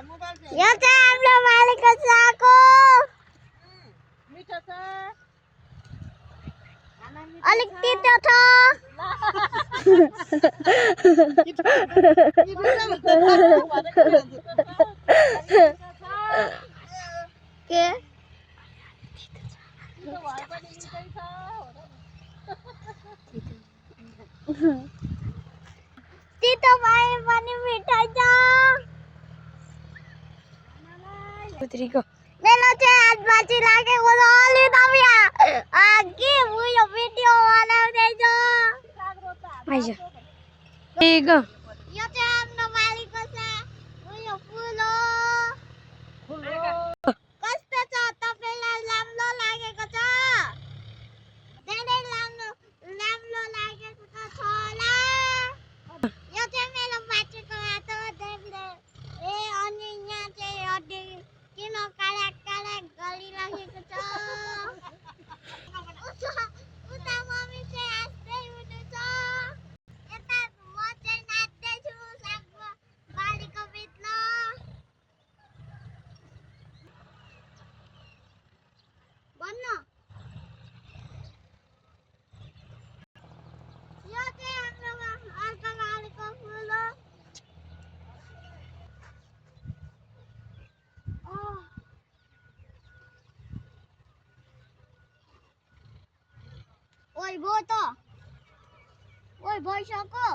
यहाँ चाहिँ हाम्रो मालिकको साको मिठो छ अलिक तितो छ के तितो भए पनि मिठाई छ पुत्रीको मेरो चाहिँ हात भाँची लागेको छ अलि दबिया के उयो भिडियो बनाउँदैछ आइज ए ग यो चाहिँ हाम्रो मालिकको छ उयो फुल हो कस्तो छ तपाईलाई राम्रो लागेको छ धेरै राम्रो लागेको त छ होला यो चाहिँ मेरो बाटोको हात हो देख्दै ए अनि यहाँ चाहिँ हड्डी किन काला काला गरिरहेको छ उता मम्मी चाहिँ हाँस्दै हुनुहुन्छ यता म चाहिँ नाच्दैछु सागको बारीको बिचमा भन्न यो चाहिँ हाम्रो अर्को बारीको फुल हो ओइ भो त ओइ भइसक्यो